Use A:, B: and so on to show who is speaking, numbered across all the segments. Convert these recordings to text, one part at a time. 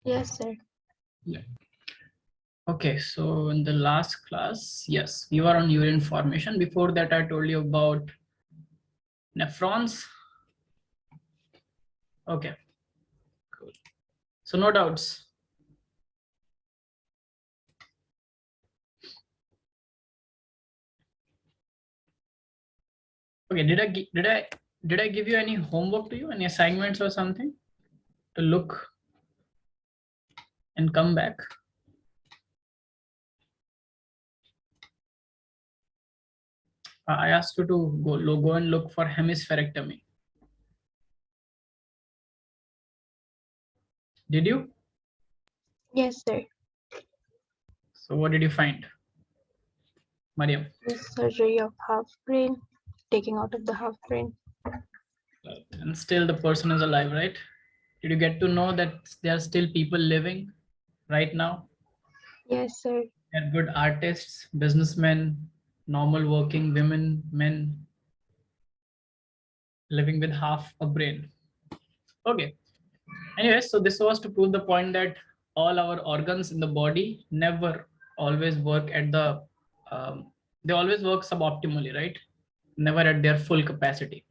A: Yes, sir.
B: Yeah. Okay, so in the last class, yes, we were on urine formation. Before that, I told you about nephrons. Okay, cool. So no doubts. Okay, did I give you any homework to you, any assignments or something to look and come back? I asked you to go and look for hemispherectomy. Did you?
A: Yes, sir.
B: So what did you find, Mariam?
A: Surgery of half brain, taking out of the half brain.
B: And still the person is alive, right? Did you get to know that there are still people living right now?
A: Yes, sir.
B: They're good artists, businessmen, normal working women, men living with half a brain. Okay. Anyways, so this was to prove the point that all our organs in the body never always work at the, they always work suboptimally, right? Never at their full capacity,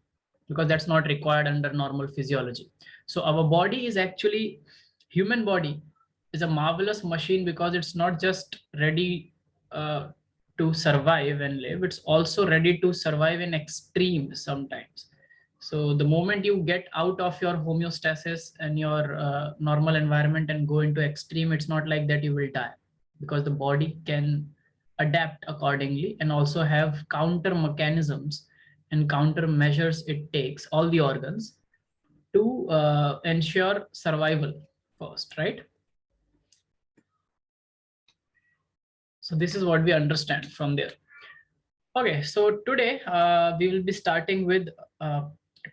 B: because that's not required under normal physiology. So our body is actually, human body is a marvelous machine because it's not just ready to survive and live, it's also ready to survive in extremes sometimes. So the moment you get out of your homeostasis and your normal environment and go into extreme, it's not like that you will die, because the body can adapt accordingly and also have counter mechanisms and countermeasures it takes, all the organs, to ensure survival first, right? So this is what we understand from there. Okay, so today we will be starting with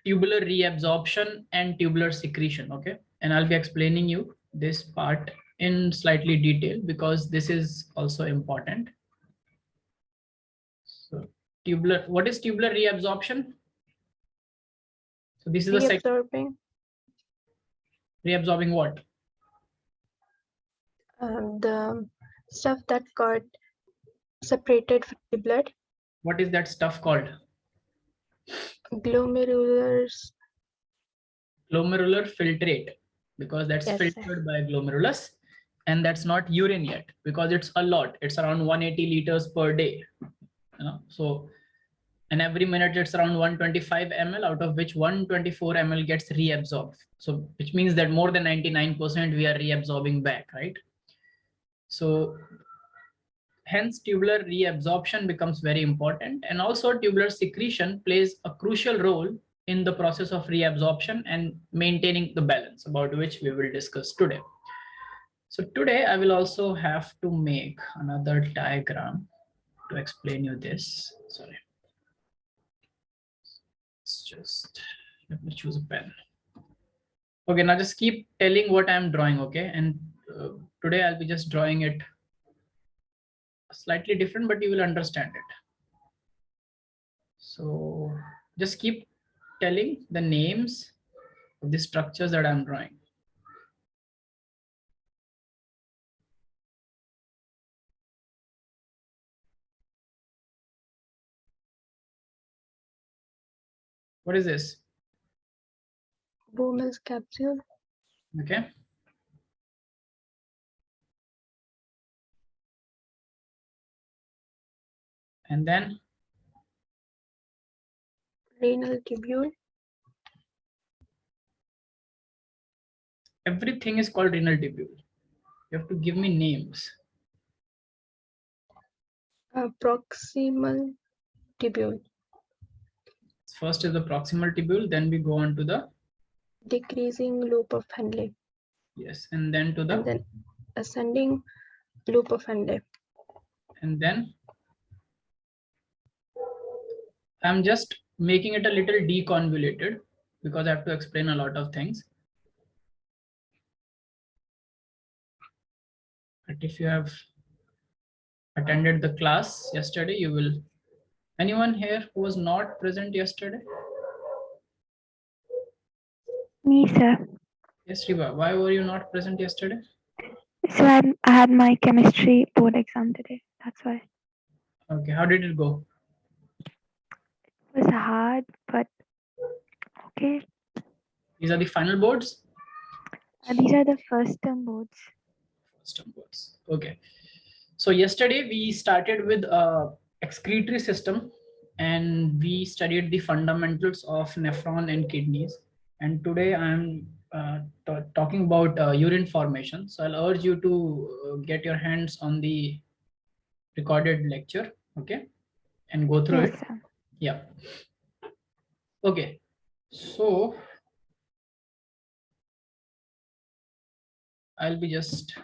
B: tubular reabsorption and tubular secretion, okay? And I'll be explaining you this part in slightly detail because this is also important. So tubular, what is tubular reabsorption? So this is the
A: Reabsorbing
B: reabsorbing what?
A: the stuff that got separated from the blood.
B: What is that stuff called?
A: Glomerulars.
B: Glomerular filtrate, because that's
A: Yes, sir.
B: filtered by glomerulus, and that's not urine yet because it's a lot. It's around 180 liters per day. So, and every minute it's around 125 ml, out of which 124 ml gets reabsorbed. So, which means that more than 99% we are reabsorbing back, right? So, hence tubular reabsorption becomes very important, and also tubular secretion plays a crucial role in the process of reabsorption and maintaining the balance, about which we will discuss today. So today I will also have to make another diagram to explain you this. Sorry, it's just, let me choose a pen. Okay, now just keep telling what I'm drawing, okay? And today I'll be just drawing it slightly different, but you will understand it. So just keep telling the names of the structures that I'm drawing. What is this?
A: Bowman's capsule.
B: Okay. And then
A: Renal tubule.
B: everything is called renal tubule. You have to give me names.
A: Proximal tubule.
B: First is the proximal tubule, then we go on to the
A: Decreasing loop of Henle.
B: yes, and then to the
A: And then ascending loop of Henle.
B: and then I'm just making it a little deconvoluted because I have to explain a lot of things. But if you have attended the class yesterday, you will. Anyone here who was not present yesterday?
C: Me, sir.
B: Yes, Riva, why were you not present yesterday?
A: So I had my chemistry board exam today. That's why.
B: Okay, how did it go?
A: It was hard, but okay.
B: These are the final boards?
A: These are the first term boards.
B: First term boards. Okay. So yesterday we started with excretory system and we studied the fundamentals of nephron and kidneys. And today I'm talking about urine formation. So I'll urge you to get your hands on the recorded lecture, okay, and go through
A: Yes,
B: it.
A: sir.
B: Yeah. Okay. So I'll be just,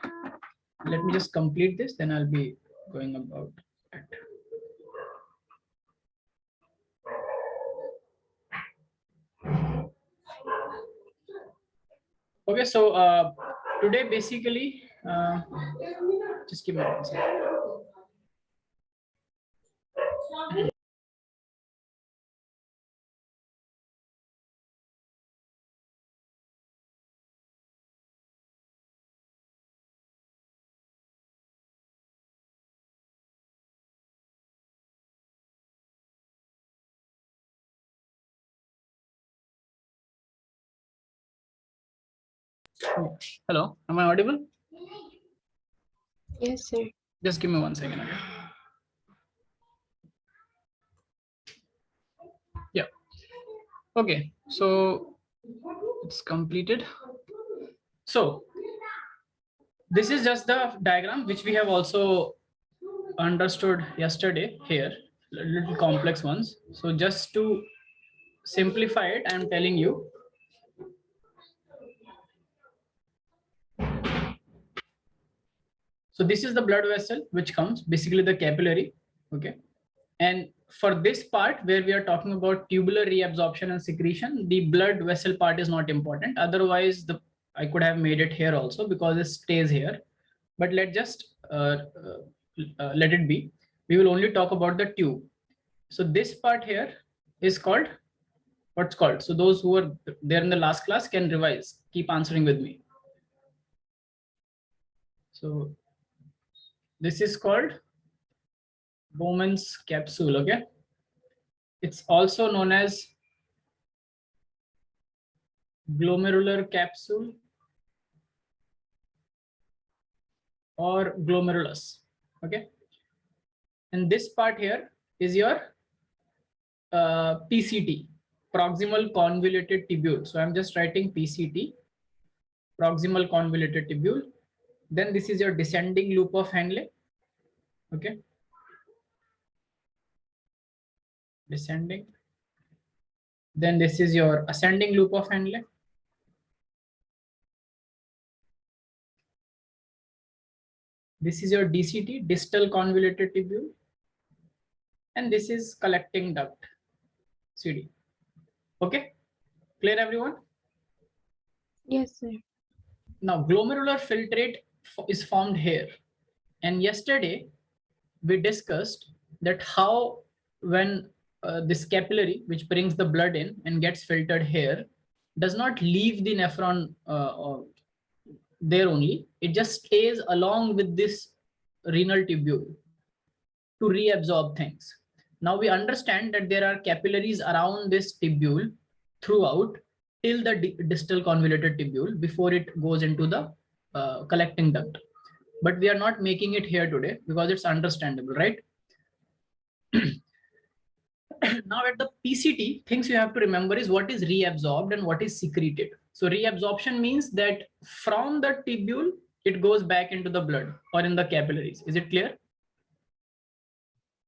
B: let me just complete this, then I'll be going about it. Okay, so today basically, just give me one second. Hello, am I audible?
A: Yes, sir.
B: Just give me 1 second. Okay? Yeah. Okay, so it's completed. So this is just the diagram which we have also understood yesterday here, little complex ones. So just to simplify it, I'm telling you. So this is the blood vessel which comes, basically the capillary, okay. And for this part where we are talking about tubular reabsorption and secretion, the blood vessel part is not important. Otherwise, I could have made it here also because it stays here. But let's just let it be. We will only talk about the tube. So this part here is called, what's called? So those who were there in the last class can revise. Keep answering with me. So this is called Bowman's capsule, okay? It's also known as glomerular capsule or glomerulus, okay? And this part here is your PCT, proximal convoluted tubule. So I'm just writing PCT, proximal convoluted tubule. Then this is your descending loop of Henle, okay? Descending. Then this is your ascending loop of Henle. This is your DCT, distal convoluted tubule. And this is collecting duct, CD. Okay, clear everyone?
A: Yes, sir.
B: Now glomerular filtrate is formed here. And yesterday we discussed that how when this capillary which brings the blood in and gets filtered here does not leave the nephron there only, it just stays along with this renal tubule to reabsorb things. Now we understand that there are capillaries around this tubule throughout till the distal convoluted tubule before it goes into the collecting duct. But we are not making it here today because it's understandable, right? Now at the PCT, things you have to remember is what is reabsorbed and what is secreted. So reabsorption means that from the tubule, it goes back into the blood or in the capillaries. Is it clear?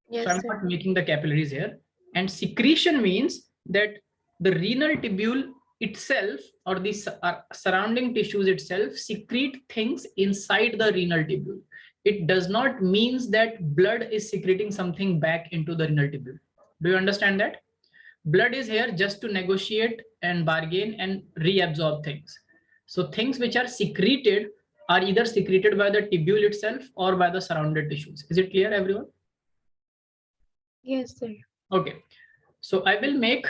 A: Yes,
B: So I'm
A: sir.
B: not making the capillaries here. And secretion means that the renal tubule itself or the surrounding tissues itself secrete things inside the renal tubule. It does not means that blood is secreting something back into the renal tubule. Do you understand that? Blood is here just to negotiate and bargain and reabsorb things. So things which are secreted are either secreted by the tubule itself or by the surrounded tissues. Is it clear, everyone?
A: Yes, sir.
B: Okay, so I will make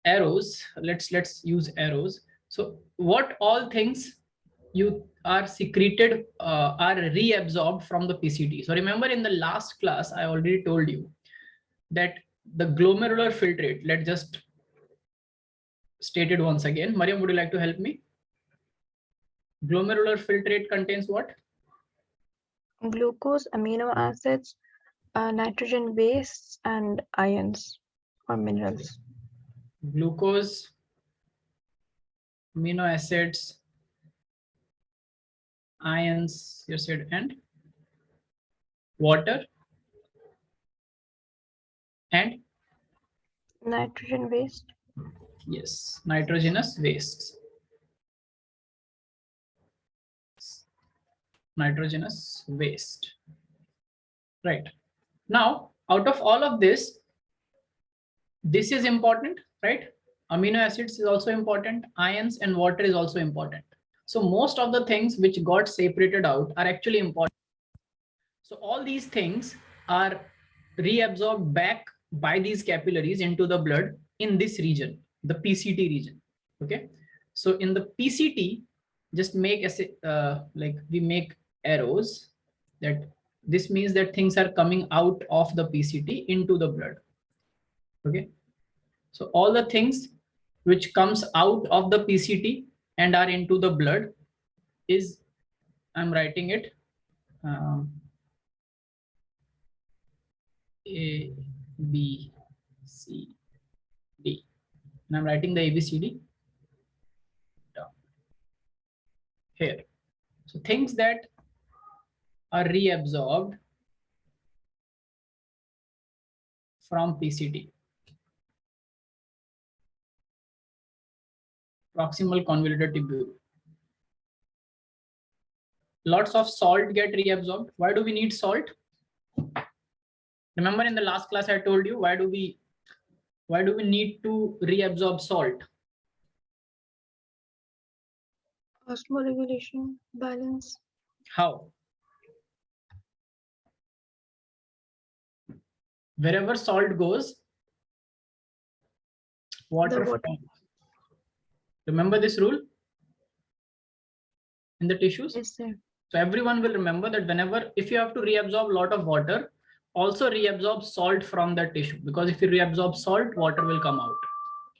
B: arrows, let's use arrows. So what all things you are secreted are reabsorbed from the PCT. So remember in the last class I already told you that the glomerular filtrate, let's just state it once again. Mariam, would you like to help me? Glomerular filtrate contains what?
A: Glucose, amino acids, nitrogen wastes, and ions or minerals.
B: Glucose, amino acids, ions, you said, and water and
A: Nitrogen waste.
B: yes, nitrogenous wastes. Nitrogenous waste. Right. Now, out of all of this is important, right? Amino acids is also important, ions and water is also important. So most of the things which got separated out are actually important. So all these things are reabsorbed back by these capillaries into the blood in this region, the PCT region. Okay. So in the PCT, just make like we make arrows, that this means that things are coming out of the PCT into the blood. Okay. So all the things which comes out of the PCT and are into the blood is, I'm writing it, A, B, C, D. And I'm writing the ABCD down here. So things that are reabsorbed from PCT. Proximal convoluted tubule. Lots of salt get reabsorbed. Why do we need salt? Remember in the last class I told you, why do we need to reabsorb salt?
A: Osmoregulation, balance.
B: How? Wherever salt goes, water
A: water.
B: forms. Remember this rule in the tissues?
A: Yes, sir.
B: So everyone will remember that whenever, if you have to reabsorb a lot of water, also reabsorb salt from that tissue, because if you reabsorb salt, water will come out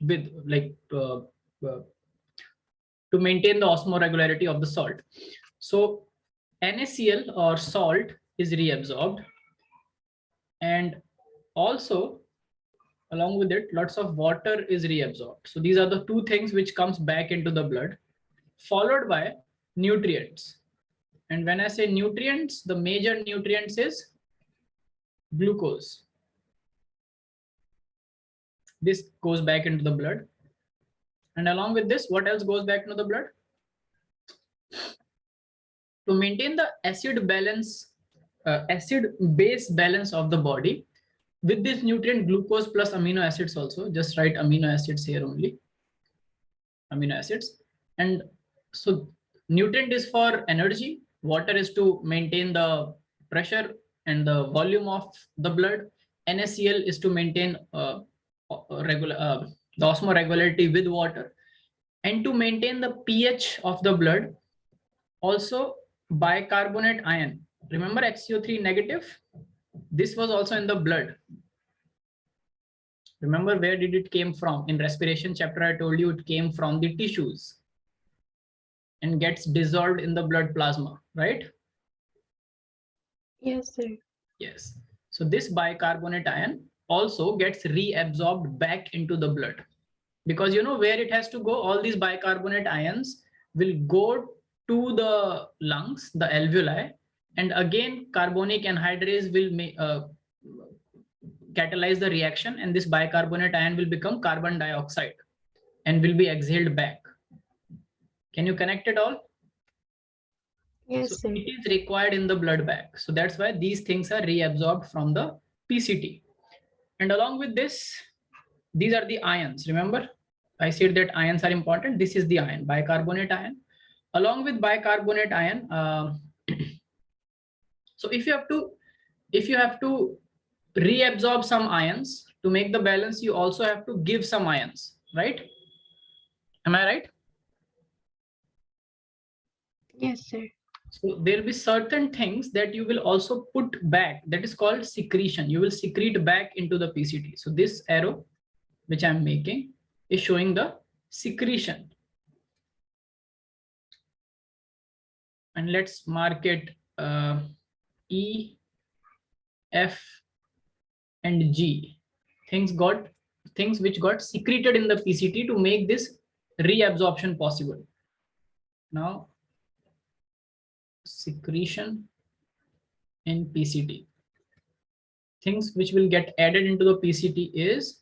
B: with like to maintain the osmoregularity of the salt. So NaCl or salt is reabsorbed, and also along with it lots of water is reabsorbed. So these are the two things which comes back into the blood, followed by nutrients. And when I say nutrients, the major nutrients is glucose. This goes back into the blood. And along with this, what else goes back into the blood? To maintain the acid balance, acid base balance of the body, with this nutrient glucose plus amino acids also, just write amino acids here only, amino acids. And so nutrient is for energy, water is to maintain the pressure and the volume of the blood, NaCl is to maintain the osmoregularity with water, and to maintain the pH of the blood, also bicarbonate ion. Remember HCO3 negative? This was also in the blood. Remember where did it came from? In respiration chapter, I told you it came from the tissues and gets dissolved in the blood plasma, right?
A: Yes, sir.
B: Yes. So this bicarbonate ion also gets reabsorbed back into the blood, because you know where it has to go. All these bicarbonate ions will go to the lungs, the alveoli, and again carbonic anhydrase will catalyze the reaction, and this bicarbonate ion will become carbon dioxide and will be exhaled back. Can you connect it all?
A: Yes,
B: so
A: sir.
B: it is required in the blood bag. So that's why these things are reabsorbed from the PCT. And along with this, these are the ions. Remember, I said that ions are important. This is the ion, bicarbonate ion. Along with bicarbonate ion, so if you have to reabsorb some ions to make the balance, you also have to give some ions. right? Am I right?
A: Yes, sir.
B: So there will be certain things that you will also put back, that is called secretion. You will secrete back into the PCT. So this arrow which I'm making is showing the secretion. And let's mark it E, F, and G. Things which got secreted in the PCT to make this reabsorption possible. Now, secretion in PCT. Things which will get added into the PCT is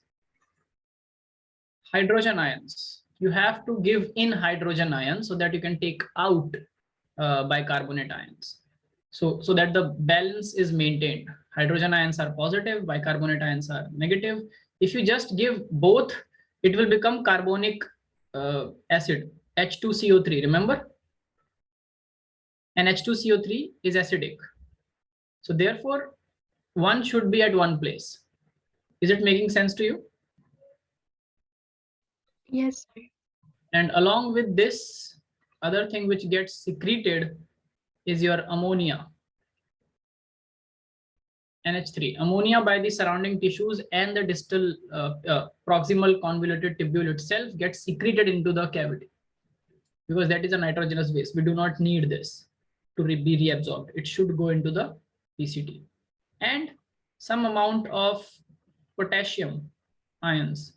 B: hydrogen ions. You have to give in hydrogen ions so that you can take out bicarbonate ions. So that the balance is maintained. Hydrogen ions are positive, bicarbonate ions are negative. If you just give both, it will become carbonic acid, H2CO3, remember? And H2CO3 is acidic. So therefore, one should be at one place. Is it making sense to you?
A: Yes, sir.
B: And along with this, other thing which gets secreted is your ammonia, NH3. Ammonia by the surrounding tissues and the distal proximal convoluted tubule itself gets secreted into the cavity, because that is a nitrogenous waste. We do not need this to be reabsorbed. It should go into the PCT. And some amount of potassium ions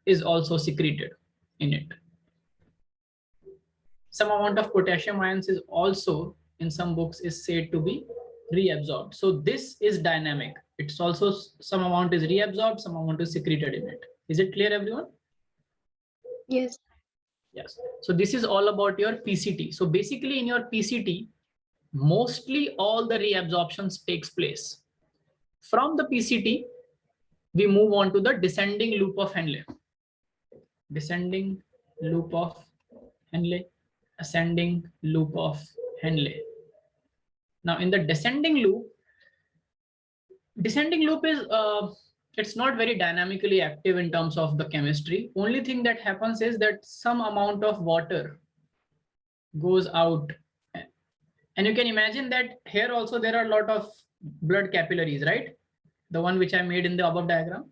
B: is also secreted in it. Some amount of potassium ions is also in some books is said to be reabsorbed. So this is dynamic. It's also some amount is reabsorbed, some amount is secreted in it. Is it clear, everyone?
A: Yes.
B: Yes. So this is all about your PCT. So basically in your PCT, mostly all the reabsorptions takes place. From the PCT, we move on to the descending loop of Henle. Descending loop of Henle, ascending loop of Henle. Now in the descending loop is it's not very dynamically active in terms of the chemistry. Only thing that happens is that some amount of water goes out, and you can imagine that here also there are a lot of blood capillaries, right? The one which I made in the above diagram.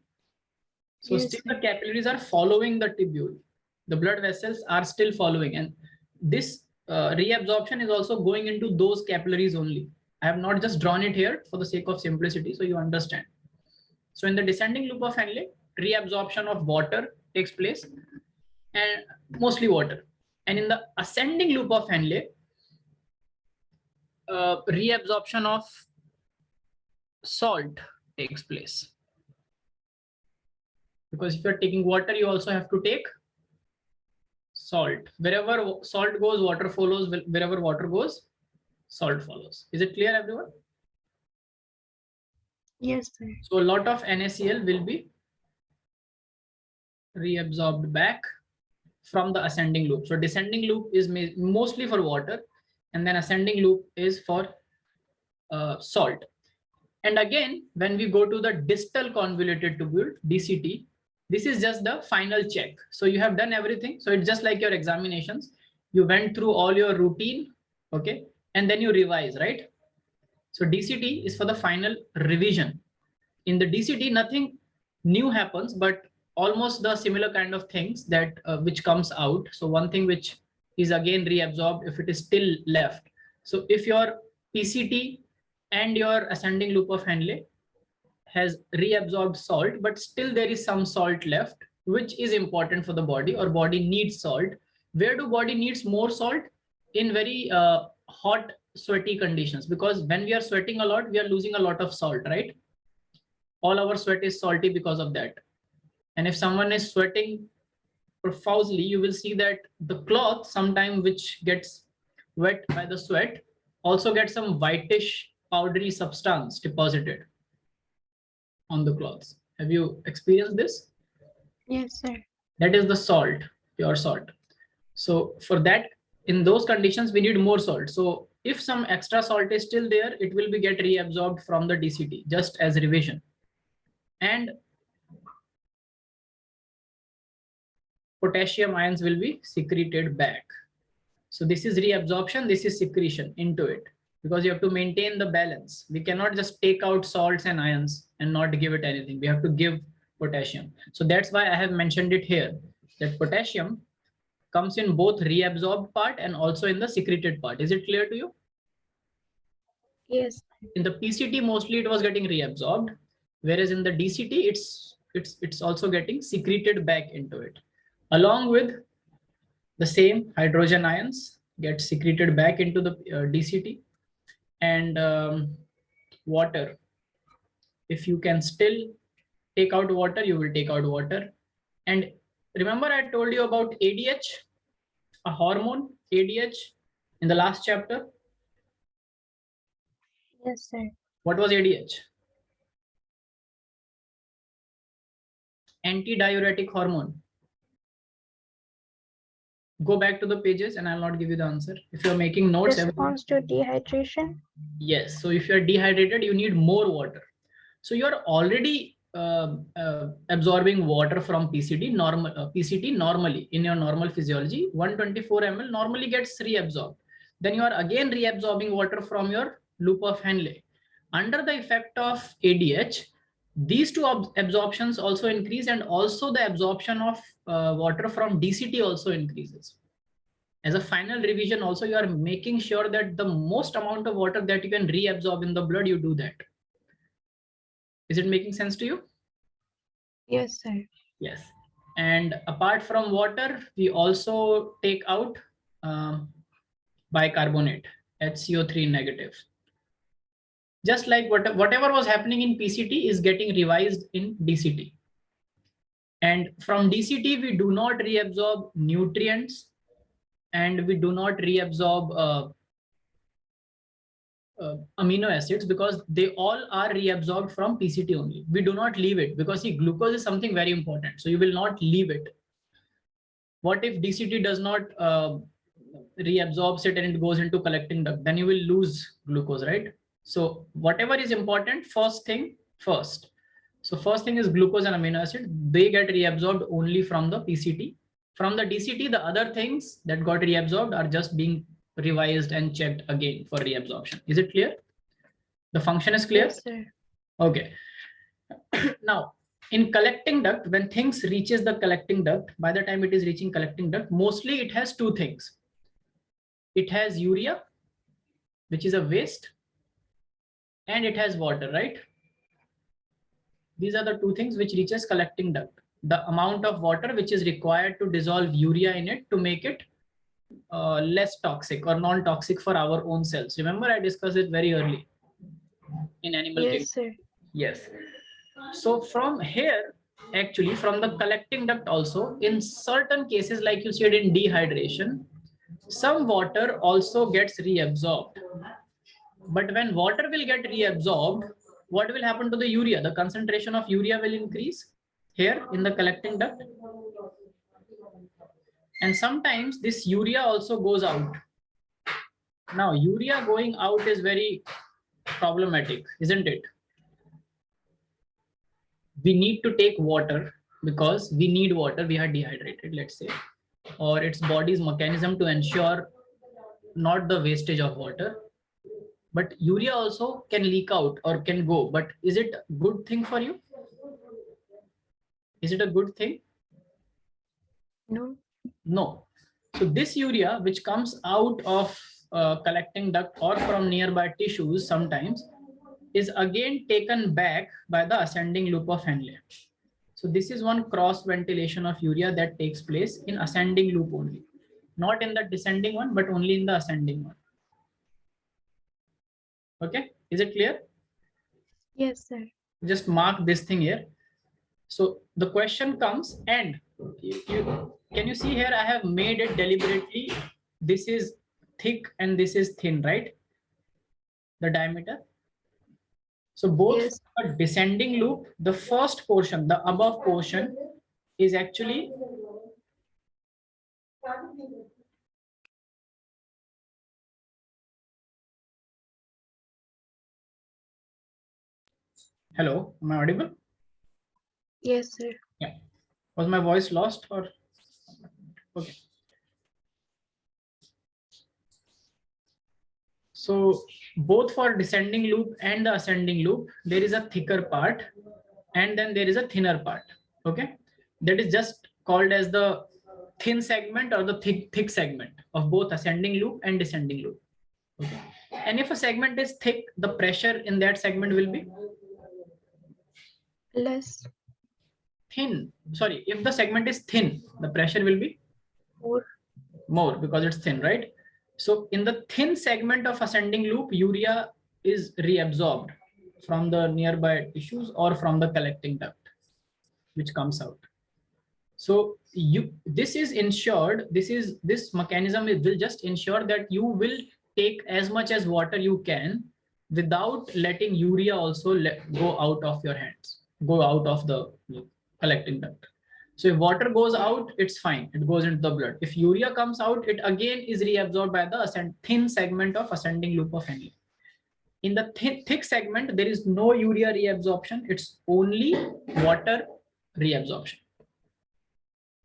B: So
A: Yes,
B: still
A: sir.
B: the capillaries are following the tubule. The blood vessels are still following, and this reabsorption is also going into those capillaries only. I have not just drawn it here for the sake of simplicity, so you understand. So in the descending loop of Henle, reabsorption of water takes place, and mostly water. And in the ascending loop of Henle, reabsorption of salt takes place. Because if you're taking water, you also have to take salt. Wherever salt goes, water follows. Wherever water goes, salt follows. Is it clear, everyone?
A: Yes, sir.
B: So a lot of NaCl will be reabsorbed back from the ascending loop. So descending loop is mostly for water, and then ascending loop is for salt. And again, when we go to the distal convoluted tubule, DCT, this is just the final check. So you have done everything. So it's just like your examinations. You went through all your routine, okay, and then you revise, right? So DCT is for the final revision. In the DCT, nothing new happens, but almost the similar kind of things that which comes out. So one thing which is again reabsorbed if it is still left. So if your PCT and your ascending loop of Henle has reabsorbed salt, but still there is some salt left, which is important for the body, or body needs salt. Where do body needs more salt? In very hot, sweaty conditions, because when we are sweating a lot, we are losing a lot of salt, right? All our sweat is salty because of that. And if someone is sweating profusely, you will see that the cloth sometime which gets wet by the sweat also gets some whitish powdery substance deposited on the cloths. Have you experienced this?
A: Yes, sir.
B: That is the salt, pure salt. So for that, in those conditions, we need more salt. So if some extra salt is still there, it will be get reabsorbed from the DCT just as revision. And potassium ions will be secreted back. So this is reabsorption, this is secretion into it, because you have to maintain the balance. We cannot just take out salts and ions and not give it anything. We have to give potassium. So that's why I have mentioned it here, that potassium comes in both reabsorbed part and also in the secreted part. Is it clear to you?
A: Yes.
B: In the PCT, mostly it was getting reabsorbed, whereas in the DCT, it's also getting secreted back into it, along with the same hydrogen ions get secreted back into the DCT, and water. If you can still take out water, you will take out water. And remember, I told you about ADH, a hormone, ADH, in the last chapter.
A: Yes, sir.
B: What was ADH? Antidiuretic hormone. Go back to the pages and I'll not give you the answer. If you're making notes,
A: Response to dehydration.
B: yes. So if you're dehydrated, you need more water. So you're already absorbing water from PCT normally in your normal physiology. 124 ml normally gets reabsorbed. Then you are again reabsorbing water from your loop of Henle. Under the effect of ADH, these two absorptions also increase, and also the absorption of water from DCT also increases. As a final revision, also you are making sure that the most amount of water that you can reabsorb in the blood, you do that. Is it making sense to you?
A: Yes, sir.
B: Yes. And apart from water, we also take out bicarbonate, HCO3 negative. Just like whatever was happening in PCT is getting revised in DCT. And from DCT, we do not reabsorb nutrients, and we do not reabsorb amino acids, because they all are reabsorbed from PCT only. We do not leave it, because see, glucose is something very important. So you will not leave it. What if DCT does not reabsorbs it and it goes into collecting duct? Then you will lose glucose, right? So whatever is important, first thing first. So first thing is glucose and amino acid. They get reabsorbed only from the PCT. From the DCT, the other things that got reabsorbed are just being revised and checked again for reabsorption. Is it clear? The function is clear?
A: Yes, sir.
B: Okay. Now, in collecting duct, when things reaches the collecting duct, by the time it is reaching collecting duct, mostly it has two things. It has urea, which is a waste, and it has water, right? These are the two things which reaches collecting duct. The amount of water which is required to dissolve urea in it to make it less toxic or non-toxic for our own cells. Remember, I discussed it very early in animal kingdom.
A: Yes, sir.
B: Yes. So from here, actually from the collecting duct also, in certain cases, like you said in dehydration, some water also gets reabsorbed. But when water will get reabsorbed, what will happen to the urea? The concentration of urea will increase here in the collecting duct. And sometimes this urea also goes out. Now, urea going out is very problematic, isn't it? We need to take water because we need water. We are dehydrated, let's say, or it's body's mechanism to ensure not the wastage of water. But urea also can leak out or can go. But is it a good thing for you? Is it a good thing?
A: No.
B: No. So this urea, which comes out of collecting duct or from nearby tissues sometimes, is again taken back by the ascending loop of Henle. So this is one cross ventilation of urea that takes place in ascending loop only, not in the descending one, but only in the ascending one. Okay, is it clear?
A: Yes, sir.
B: Just mark this thing here. So the question comes, and can you see here? I have made it deliberately. This is thick and this is thin, right? The diameter. So both
A: Yes.
B: a descending loop, the first portion, the above portion, is actually hello, am I audible?
A: Yes, sir.
B: Yeah. Was my voice lost or Okay. So both for descending loop and the ascending loop, there is a thicker part and then there is a thinner part. Okay. That is just called as the thin segment or the thick segment of both ascending loop and descending loop. Okay. And if a segment is thick, the pressure in that segment will be
A: Less.
B: thin. Sorry, if the segment is thin, the pressure will be more because it's thin, right? So in the thin segment of ascending loop, urea is reabsorbed from the nearby tissues or from the collecting duct, which comes out. So this is ensured, this mechanism will just ensure that you will take as much as water you can without letting urea also go out of your hands, go out of the collecting duct. So if water goes out, it's fine, it goes into the blood. If urea comes out, it again is reabsorbed by the thin segment of ascending loop of Henle. In the thick segment, there is no urea reabsorption, it's only water reabsorption.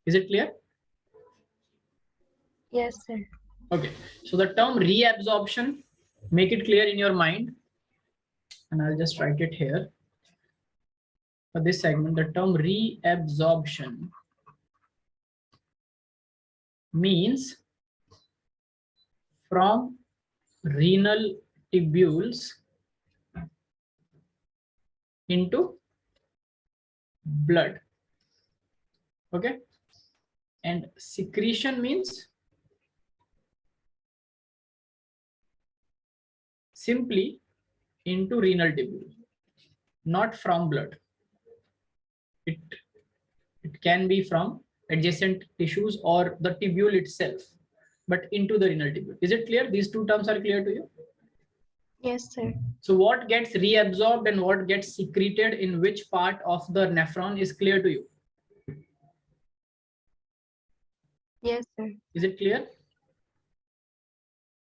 B: Is it clear?
A: Yes, sir.
B: Okay, so the term reabsorption, make it clear in your mind, and I'll just write it here. For this segment, the term reabsorption means from renal tubules into blood. Okay, and secretion means simply into renal tubule, not from blood. It can be from adjacent tissues or the tubule itself, but into the renal tubule. Is it clear? These two terms are clear to you?
A: Yes, sir.
B: So what gets reabsorbed and what gets secreted in which part of the nephron is clear to you?
A: Yes, sir.
B: Is it clear?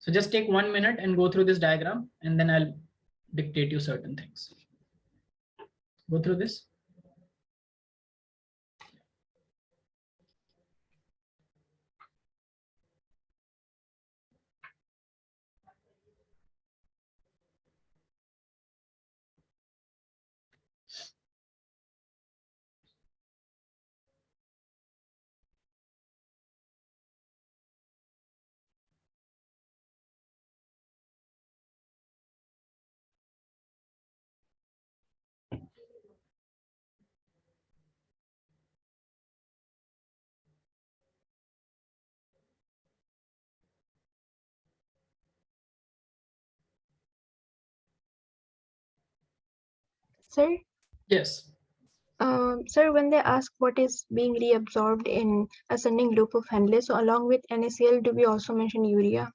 B: So just take 1 minute and go through this diagram, and then I'll dictate you certain things. Go through this.
A: Sir,
B: Yes.
A: sir, when they ask what is being reabsorbed in ascending loop of Henle, so along with NaCl, do we also mention urea?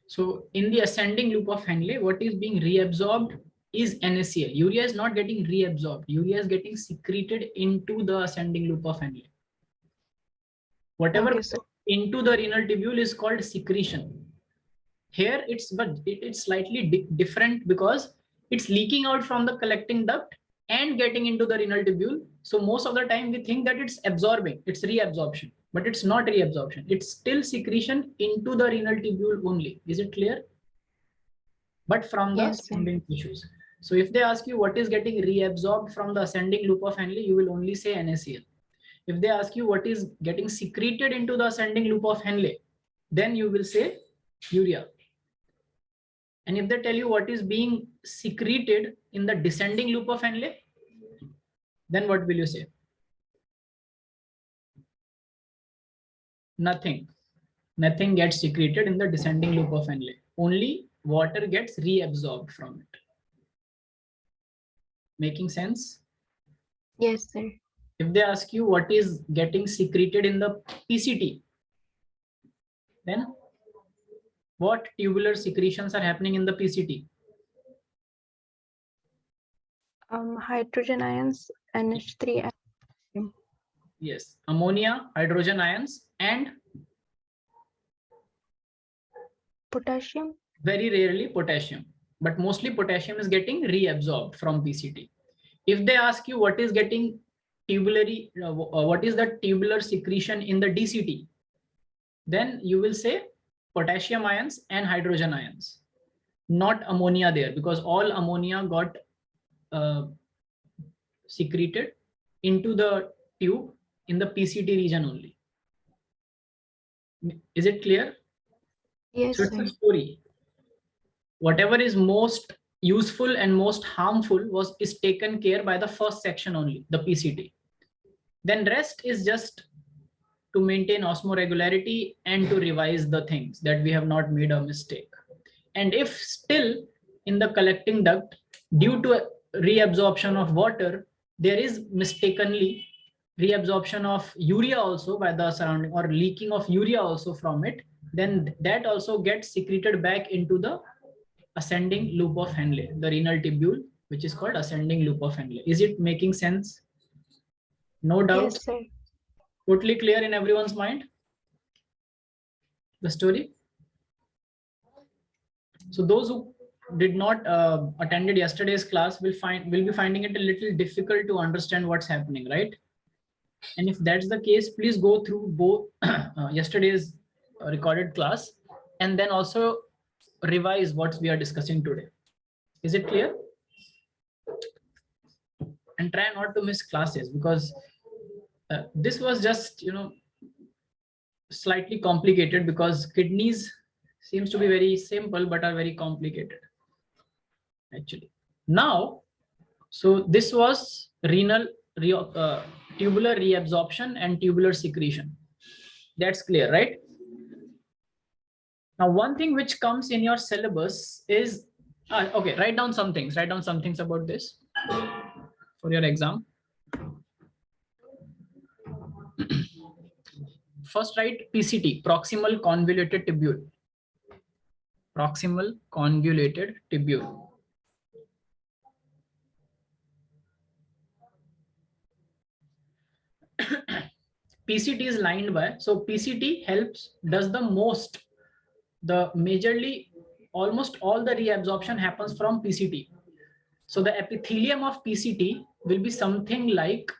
B: So in the ascending loop of Henle, what is being reabsorbed is NaCl. Urea is not getting reabsorbed. Urea is getting secreted into the ascending loop of Henle. Whatever
A: Okay,
B: into the renal tubule is called secretion. Here it's slightly different because it's leaking out from the collecting duct and getting into the renal tubule. So most of the time we think that it's absorbing, it's reabsorption, but it's not reabsorption. It's still secretion into the renal tubule only. Is it clear? But from the surrounding tissues. So if they ask you what is getting reabsorbed from the ascending loop of Henle, you will only say NaCl. If they ask you what is getting secreted into the ascending loop of Henle, then you will say urea. And if they tell you what is being secreted in the descending loop of Henle, then what will you say? Nothing. Nothing gets secreted in the descending loop of Henle. Only water gets reabsorbed from it. Making sense?
A: Yes, sir.
B: If they ask you what is getting secreted in the PCT, then what tubular secretions are happening in the PCT?
A: Hydrogen ions, NH3.
B: Yes, ammonia, hydrogen ions, and
A: Potassium.
B: very rarely potassium, but mostly potassium is getting reabsorbed from PCT. If they ask you what is getting tubular secretion in the DCT, then you will say potassium ions and hydrogen ions, not ammonia there, because all ammonia got secreted into the tube in the PCT region only. Is it clear?
A: Yes,
B: So it's
A: sir.
B: a story. Whatever is most useful and most harmful is taken care by the first section only, the PCT. Then rest is just to maintain osmoregularity and to revise the things that we have not made a mistake. And if still in the collecting duct, due to reabsorption of water, there is mistakenly reabsorption of urea also by the surrounding, or leaking of urea also from it, then that also gets secreted back into the ascending loop of Henle, the renal tubule, which is called ascending loop of Henle. Is it making sense? No doubt.
A: Yes, sir.
B: Totally clear in everyone's mind, the story? So those who did not attended yesterday's class will be finding it a little difficult to understand what's happening, right? And if that's the case, please go through both yesterday's recorded class and then also revise what we are discussing today. Is it clear? And try not to miss classes, because this was just, slightly complicated, because kidneys seems to be very simple but are very complicated actually. Now, so this was tubular reabsorption and tubular secretion. That's clear, right? Now, one thing which comes in your syllabus is, okay, write down some things about this for your exam. First, write PCT, proximal convoluted tubule. Proximal convoluted tubule. PCT is lined by, so PCT does the most, almost all the reabsorption happens from PCT. So the epithelium of PCT will be something like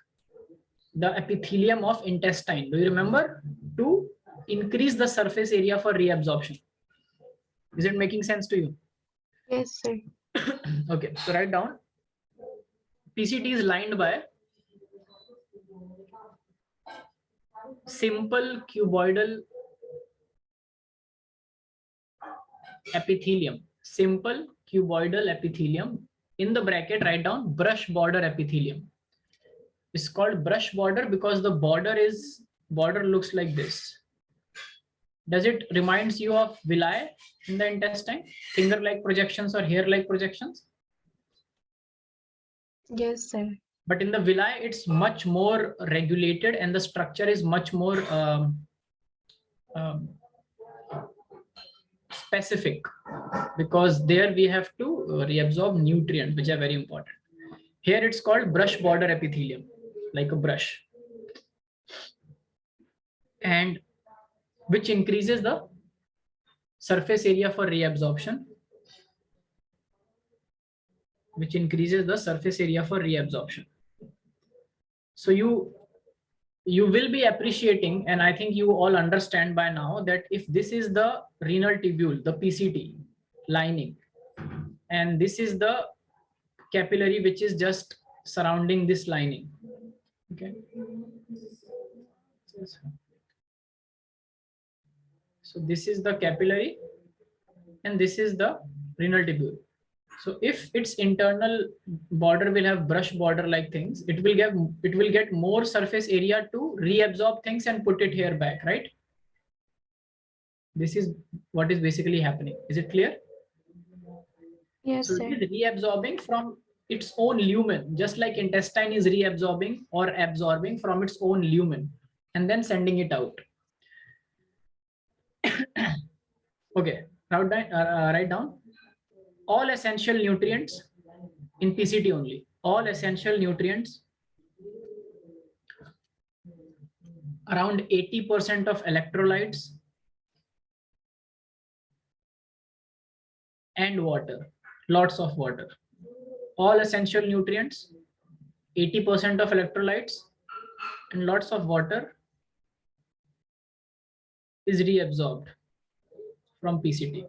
B: the epithelium of intestine. Do you remember? To increase the surface area for reabsorption. Is it making sense to you?
A: Yes, sir.
B: Okay, so write down. PCT is lined by simple cuboidal epithelium. Simple cuboidal epithelium. In the bracket, write down brush border epithelium. It's called brush border because the border looks like this. Does it reminds you of villi in the intestine? Finger-like projections or hair-like projections?
A: Yes, sir.
B: But in the villi, it's much more regulated and the structure is much more specific, because there we have to reabsorb nutrients, which are very important. Here it's called brush border epithelium, like a brush, and which increases the surface area for reabsorption. So you will be appreciating, and I think you all understand by now, that if this is the renal tubule, the PCT lining, and this is the capillary which is just surrounding this lining. Okay. So this is the capillary and this is the renal tubule. So if its internal border will have brush border like things, it will get more surface area to reabsorb things and put it here back, right? This is what is basically happening. Is it clear?
A: Yes,
B: so
A: sir.
B: it is reabsorbing from its own lumen, just like intestine is reabsorbing or absorbing from its own lumen and then sending it out. Okay, write down all essential nutrients in PCT only. All essential nutrients, around 80% of electrolytes and water, lots of water. All essential nutrients, 80% of electrolytes and lots of water is reabsorbed from PCT.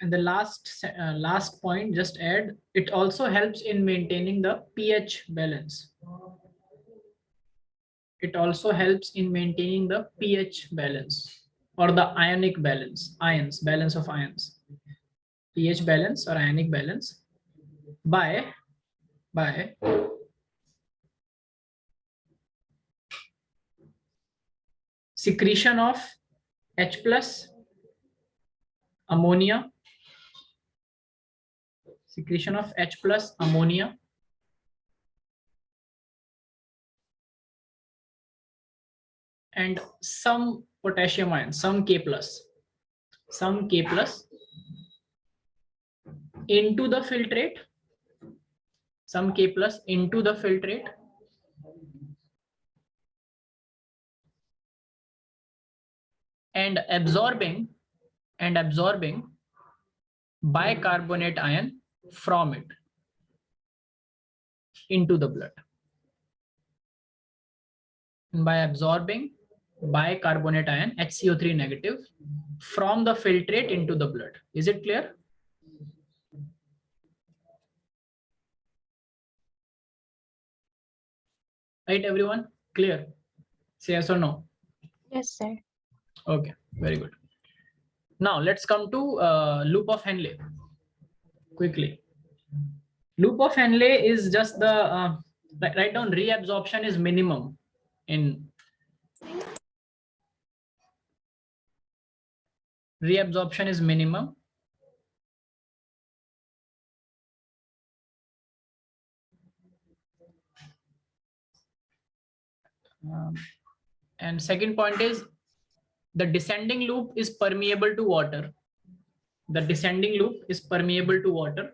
B: And the last point, just add, it also helps in maintaining the pH balance. It also helps in maintaining the pH balance or the ionic balance, balance of ions, pH balance or ionic balance by secretion of H plus ammonia, secretion of H plus ammonia and some potassium ions, some K plus into the filtrate, some K plus into the filtrate, and absorbing bicarbonate ion from it into the blood. And by absorbing bicarbonate ion HCO3 negative from the filtrate into the blood. Is it clear? Right, everyone? Clear? Say yes or no?
A: Yes, sir.
B: Okay, very good. Now let's come to loop of Henle quickly. Loop of Henle is just the write down reabsorption is minimum in reabsorption is minimum and second point is the descending loop is permeable to water. The descending loop is permeable to water,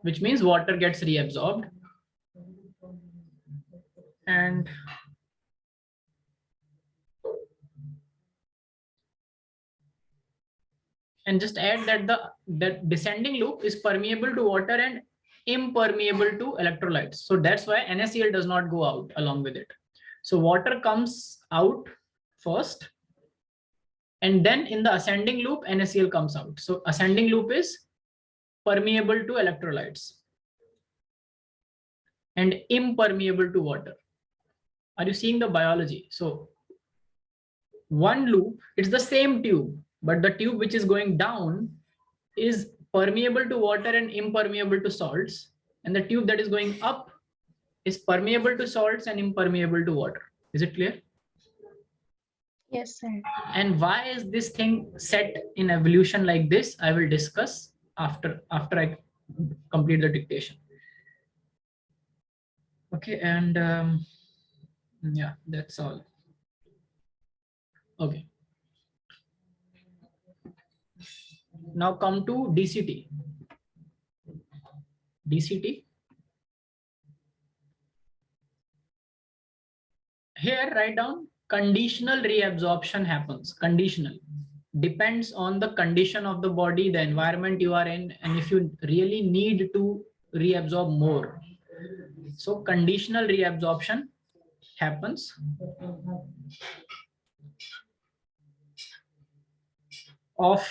B: which means water gets reabsorbed. And just add that the descending loop is permeable to water and impermeable to electrolytes. So that's why NaCl does not go out along with it. So water comes out first, and then in the ascending loop, NaCl comes out. So ascending loop is permeable to electrolytes and impermeable to water. Are you seeing the biology? So one loop, it's the same tube, but the tube which is going down is permeable to water and impermeable to salts, and the tube that is going up is permeable to salts and impermeable to water. Is it clear?
A: Yes, sir.
B: And why is this thing set in evolution like this? I will discuss after I complete the dictation. Okay, and yeah, that's all. Okay. Now come to DCT. DCT. Here, write down conditional reabsorption happens. Conditional depends on the condition of the body, the environment you are in, and if you really need to reabsorb more. So conditional reabsorption happens of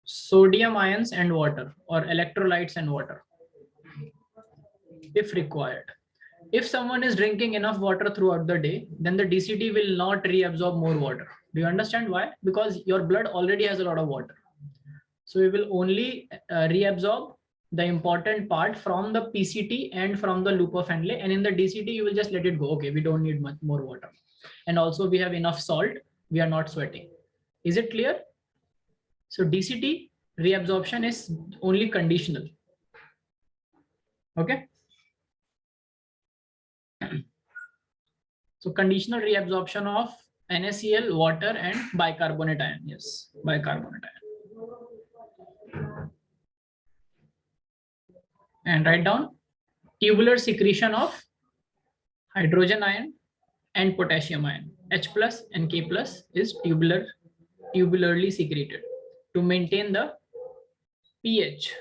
B: sodium ions and water or electrolytes and water if required. If someone is drinking enough water throughout the day, then the DCT will not reabsorb more water. Do you understand why? Because your blood already has a lot of water. So we will only reabsorb the important part from the PCT and from the loop of Henle, and in the DCT you will just let it go. Okay, we don't need much more water, and also we have enough salt, we are not sweating. Is it clear? So DCT reabsorption is only conditional. Okay. So conditional reabsorption of NaCl, water, and bicarbonate ion. Yes, bicarbonate ion. And write down tubular secretion of hydrogen ion and potassium ion. H plus and K plus is tubularly secreted to maintain the pH,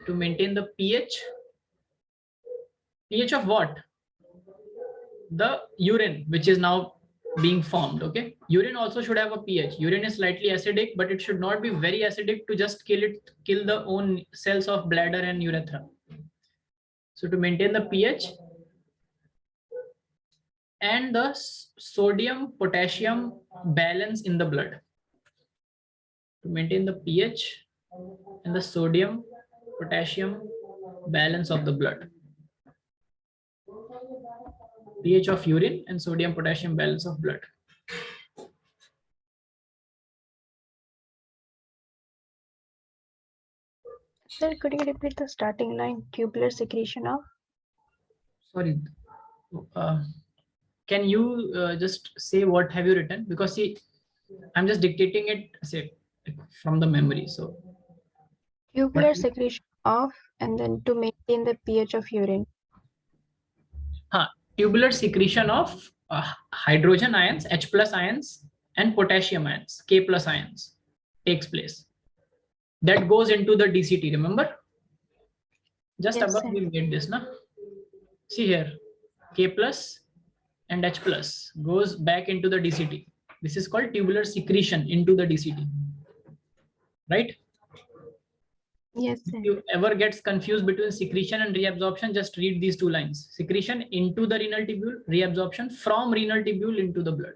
B: to maintain the pH of what? The urine, which is now being formed. Okay, urine also should have a pH. Urine is slightly acidic, but it should not be very acidic to just kill the own cells of bladder and urethra. So to maintain the pH and the sodium potassium balance in the blood, to maintain the pH and the sodium potassium balance of the blood, pH of urine and sodium potassium balance of blood.
A: Sir, could you repeat the starting line? Tubular secretion of?
B: Sorry, can you just say what have you written? Because see, I'm just dictating it, say, from the memory. So
A: Tubular secretion of, and then to maintain the pH of urine.
B: Tubular secretion of hydrogen ions, H plus ions, and potassium ions, K plus ions takes place. That goes into the DCT, remember? Just
A: Yes,
B: above
A: sir.
B: we made this, na? See here, K plus and H plus goes back into the DCT. This is called tubular secretion into the DCT, right?
A: Yes, sir.
B: If you ever gets confused between secretion and reabsorption, just read these two lines. Secretion into the renal tubule, reabsorption from renal tubule into the blood.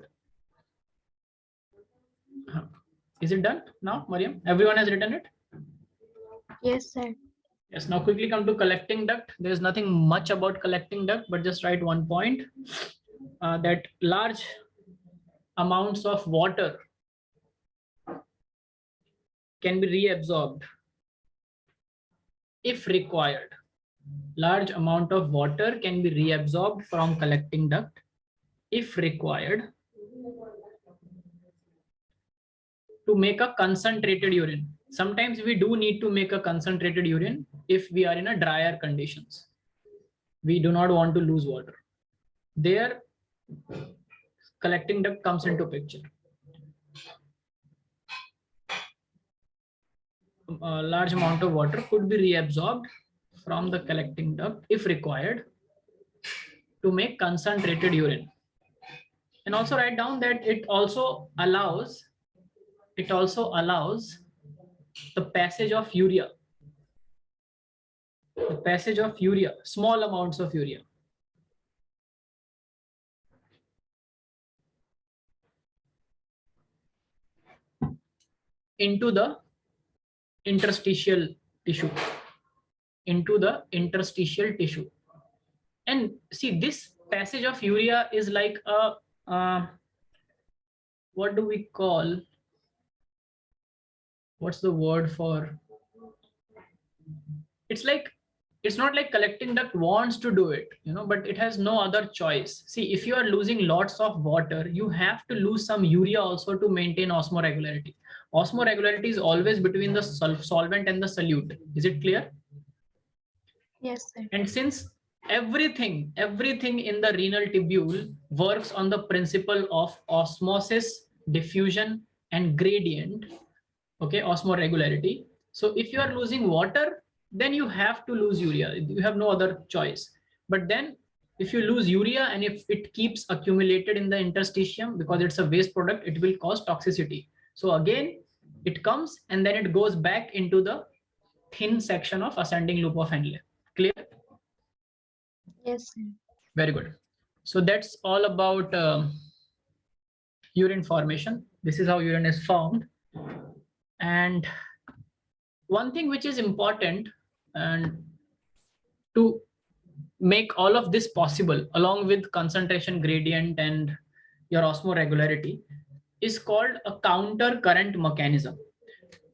B: Is it done now, Mariam? Everyone has written it?
A: Yes, sir.
B: Yes, now quickly come to collecting duct. There's nothing much about collecting duct, but just write one point, that large amounts of water can be reabsorbed if required. Large amount of water can be reabsorbed from collecting duct if required to make a concentrated urine. Sometimes we do need to make a concentrated urine if we are in a drier conditions. We do not want to lose water. There, collecting duct comes into picture. A large amount of water could be reabsorbed from the collecting duct if required to make concentrated urine. And also write down that it also allows the passage of urea. The passage of urea, small amounts of urea. Into the interstitial tissue. And see, this passage of urea is like a, what do we call, what's the word for, it's not like collecting duct wants to do it, but it has no other choice. See, if you are losing lots of water, you have to lose some urea also to maintain osmoregularity. Osmoregularity is always between the solvent and the solute. Is it clear?
A: Yes, sir.
B: And since everything in the renal tubule works on the principle of osmosis, diffusion, and gradient, okay, osmoregularity. So if you are losing water, then you have to lose urea. You have no other choice. But then if you lose urea and if it keeps accumulated in the interstitium, because it's a waste product, it will cause toxicity. So again, it comes and then it goes back into the thin section of ascending loop of Henle. Clear?
A: Yes, sir.
B: Very good. So that's all about urine formation. This is how urine is formed. And one thing which is important, and to make all of this possible along with concentration gradient and your osmoregularity, is called a counter current mechanism.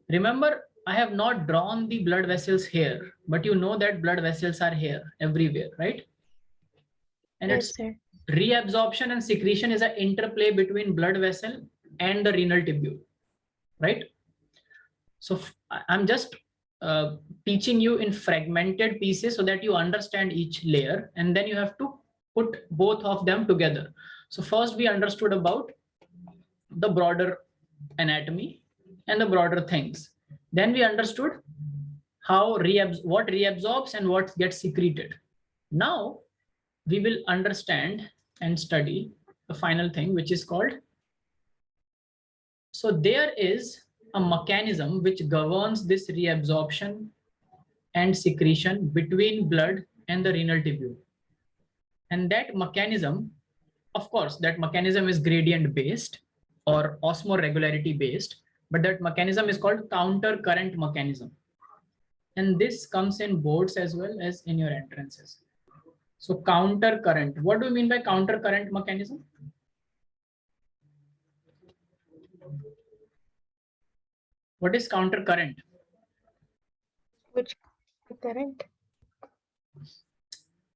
B: Remember, I have not drawn the blood vessels here, but you know that blood vessels are here everywhere, right? And
A: Yes,
B: it's
A: sir.
B: reabsorption and secretion is an interplay between blood vessel and the renal tubule, right? So I'm just teaching you in fragmented pieces so that you understand each layer, and then you have to put both of them together. So first we understood about the broader anatomy and the broader things. Then we understood how what reabsorbs and what gets secreted. Now we will understand and study the final thing, which is called, so there is a mechanism which governs this reabsorption and secretion between blood and the renal tubule. And that mechanism, of course, that mechanism is gradient based or osmoregularity based, but that mechanism is called counter current mechanism. And this comes in boards as well as in your entrances. So counter current, what do you mean by counter current mechanism? What is counter current?
A: Which current?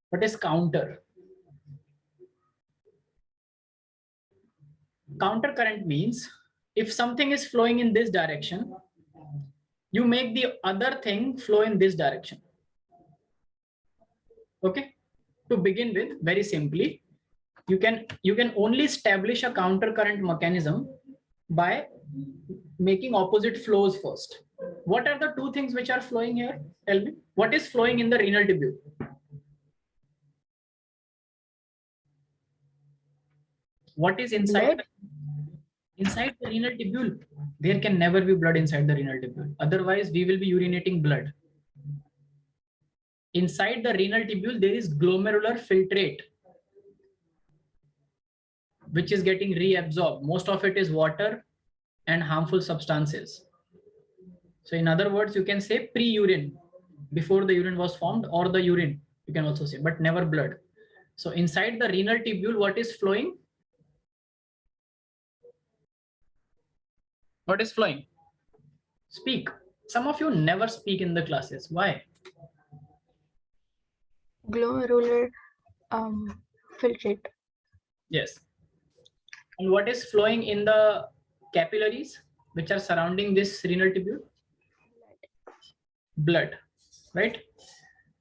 B: What is counter? Counter current means if something is flowing in this direction, you make the other thing flow in this direction. Okay. To begin with, very simply, you can only establish a counter current mechanism by making opposite flows first. What are the two things which are flowing here? Tell me. What is flowing in the renal tubule? What is inside?
A: Blood?
B: Inside the renal tubule? There can never be blood inside the renal tubule. Otherwise, we will be urinating blood. Inside the renal tubule, there is glomerular filtrate, which is getting reabsorbed. Most of it is water and harmful substances. So in other words, you can say pre-urine, before the urine was formed, or the urine, you can also say, but never blood. So inside the renal tubule, what is flowing? What is flowing? Speak. Some of you never speak in the classes. Why?
A: Glomerular filtrate.
B: Yes. And what is flowing in the capillaries, which are surrounding this renal tubule? Blood, right?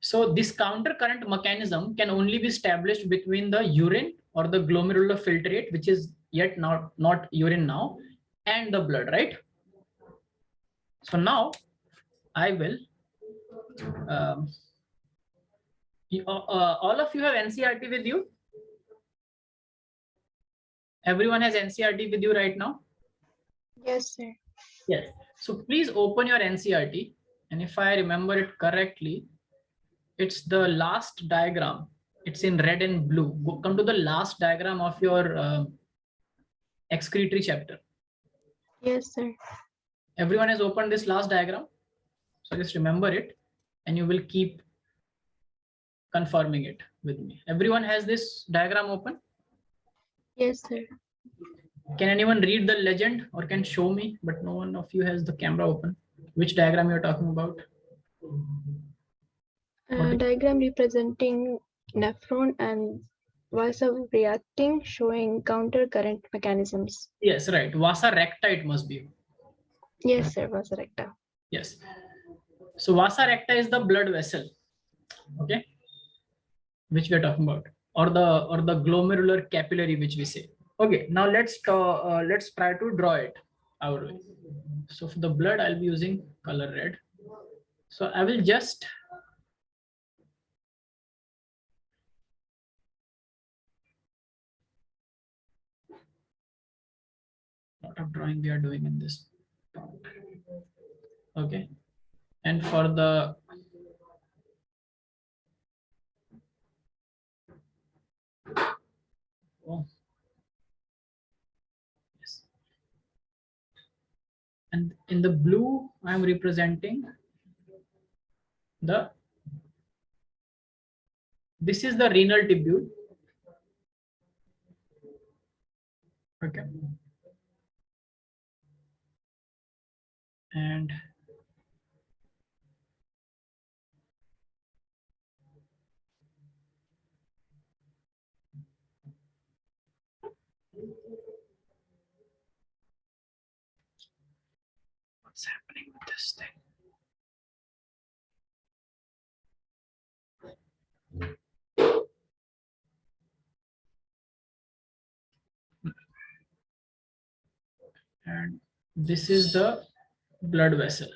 B: So this counter current mechanism can only be established between the urine or the glomerular filtrate, which is yet not urine now, and the blood, right? So now I will, all of you have NCERT with you? Everyone has NCERT with you right now?
A: Yes, sir.
B: Yes. So please open your NCERT. And if I remember it correctly, it's the last diagram. It's in red and blue. Come to the last diagram of your excretory chapter.
A: Yes, sir.
B: Everyone has opened this last diagram. So just remember it and you will keep confirming it with me. Everyone has this diagram open?
A: Yes, sir.
B: Can anyone read the legend or can show me? But no one of you has the camera open. Which diagram you're talking about?
A: Diagram representing nephron and vasa reacting, showing counter current mechanisms.
B: Yes, right. Vasa recta it must be.
A: Yes, sir. Vasa recta.
B: Yes. So vasa recta is the blood vessel, okay, which we are talking about, or the glomerular capillary, which we say. Okay, now let's try to draw it our way. So for the blood, I'll be using color red. So I will just lot of drawing we are doing in this part. Okay, and for the yes, and in the blue I am representing this is the renal tubule. Okay, and what's happening with this thing? And this is the blood vessel.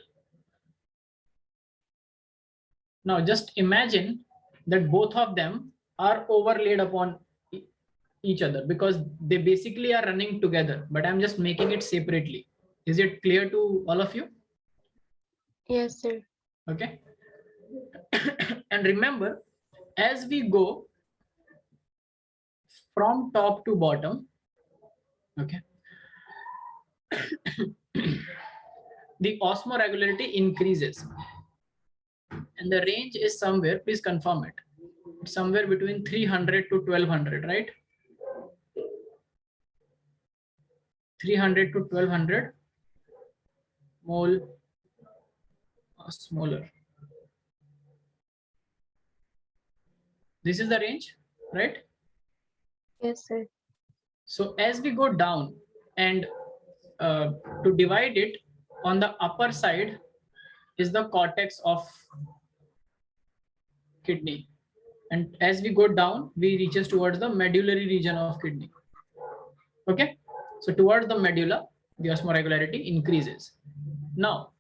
B: Now just imagine that both of them are overlaid upon each other because they basically are running together, but I'm just making it separately. Is it clear to all of you?
A: Yes, sir.
B: Okay. And remember, as we go from top to bottom, okay, the osmoregularity increases and the range is somewhere, please confirm it, somewhere between 300 to 1200, right? 300 to 1200 mole osmolar. This is the range, right?
A: Yes, sir.
B: So as we go down and to divide it, on the upper side is the cortex of kidney, and as we go down we reaches towards the medullary region of kidney. Okay, so towards the medulla the osmoregularity increases. Now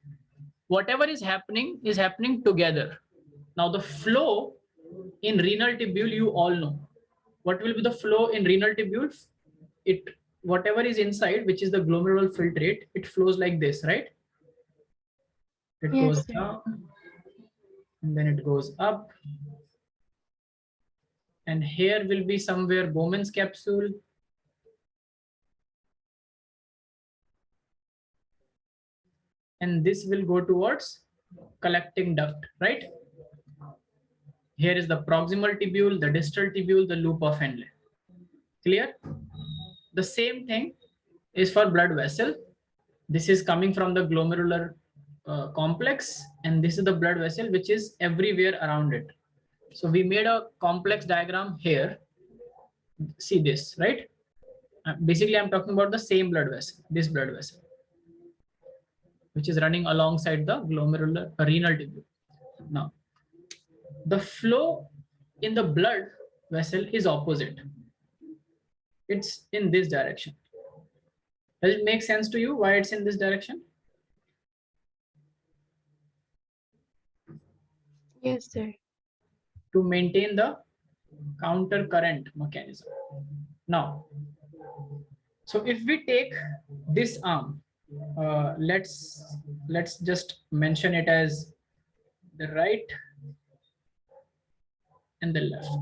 B: whatever is happening together. Now the flow in renal tubule, you all know what will be the flow in renal tubule. It, whatever is inside, which is the glomerular filtrate, it flows like this, right? It goes
A: Yes, sir.
B: down and then it goes up, and here will be somewhere Bowman's capsule, and this will go towards collecting duct, right? Here is the proximal tubule, the distal tubule, the loop of Henle. Clear? The same thing is for blood vessel. This is coming from the glomerular complex, and this is the blood vessel which is everywhere around it. So we made a complex diagram here. See this, right? Basically, I'm talking about the same blood vessel, this blood vessel, which is running alongside the glomerular renal tubule. Now, the flow in the blood vessel is opposite. It's in this direction. Does it make sense to you why it's in this direction?
A: Yes, sir.
B: To maintain the counter current mechanism. Now, so if we take this arm, let's just mention it as the right and the left.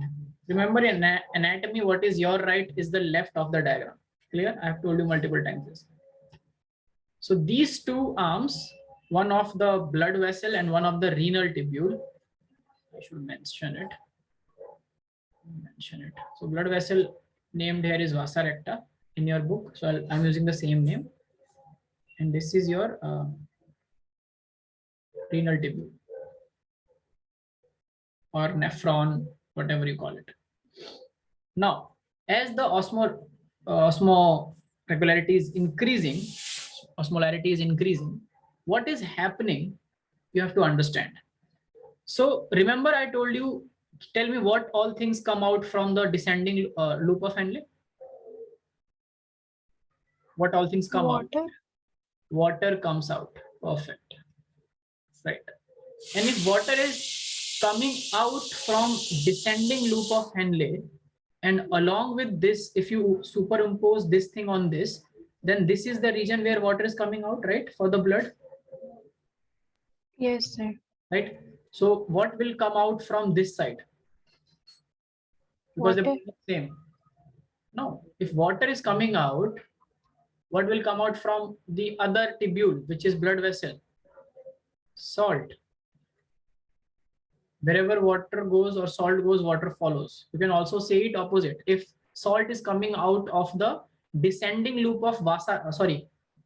B: Remember in anatomy, what is your right is the left of the diagram. Clear? I have told you multiple times this. So these two arms, one of the blood vessel and one of the renal tubule, I should mention it. So blood vessel named here is vasa recta in your book. So I'm using the same name. And this is your renal tubule or nephron, whatever you call it. Now, as the osmoregularity is increasing, osmolarity is increasing, what is happening, you have to understand. So remember I told you, tell me what all things come out from the descending loop of Henle? What all things come out? Water comes out. Perfect. Right. And if water is coming out from descending loop of Henle, and along with this, if you superimpose this thing on this, then this is the region where water is coming out, right? For the blood.
A: Yes, sir.
B: Right. So what will come out from this side? Because they're the same. No, if water is coming out, what will come out from the other tubule, which is blood vessel? Salt. Wherever water goes or salt goes, water follows. You can also say it opposite. If salt is coming out of the descending loop of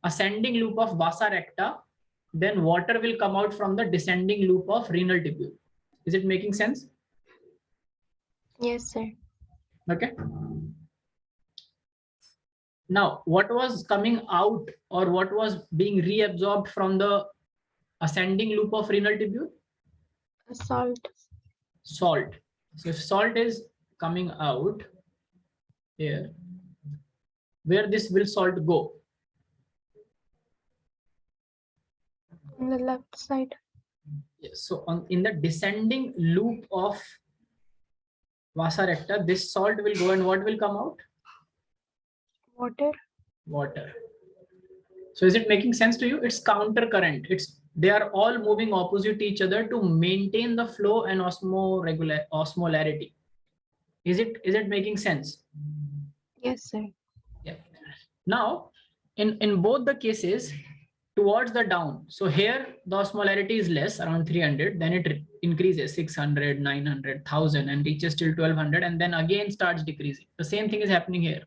B: ascending loop of vasa recta, then water will come out from the descending loop of renal tubule. Is it making sense?
A: Yes, sir.
B: Okay. Now, what was coming out or what was being reabsorbed from the ascending loop of renal tubule?
A: Salt.
B: Salt. So if salt is coming out here, where this will salt go?
A: On the left side.
B: Yes. So in the descending loop of vasa recta, this salt will go and what will come out?
A: Water.
B: Water. So is it making sense to you? It's counter current. They are all moving opposite each other to maintain the flow and osmolarity. Is it making sense?
A: Yes, sir.
B: Yeah. Now, in both the cases, towards the down. So here the osmolarity is less, around 300. Then it increases 600, 900, 1000, and reaches till 1200, and then again starts decreasing. The same thing is happening here.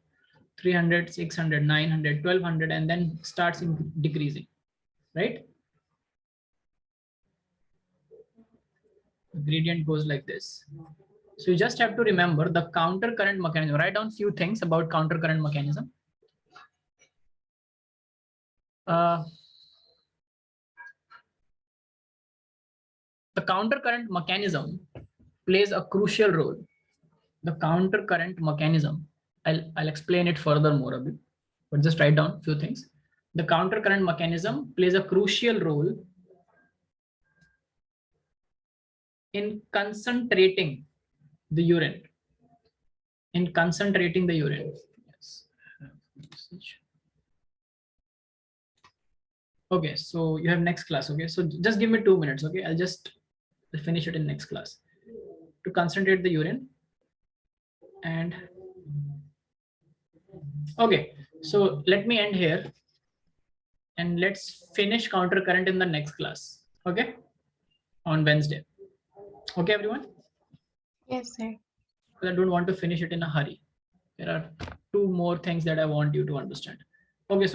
B: 300, 600, 900, 1200, and then starts decreasing, right? The gradient goes like this. So you just have to remember the counter current mechanism. Write down few things about counter current mechanism. The counter current mechanism plays a crucial role. The counter current mechanism, I'll explain it furthermore a bit, but just write down a few things. The counter current mechanism plays a crucial role in concentrating the urine. In concentrating the urine. Yes. Okay, so you have next class. Okay, so just give me 2 minutes. Okay, I'll just finish it in next class. To concentrate the urine. And okay, so let me end here and let's finish counter current in the next class. Okay, on Wednesday. Okay, everyone.
A: Yes, sir.
B: Because I don't want to finish it in a hurry. There are 2 more things that I want you to understand. Okay, so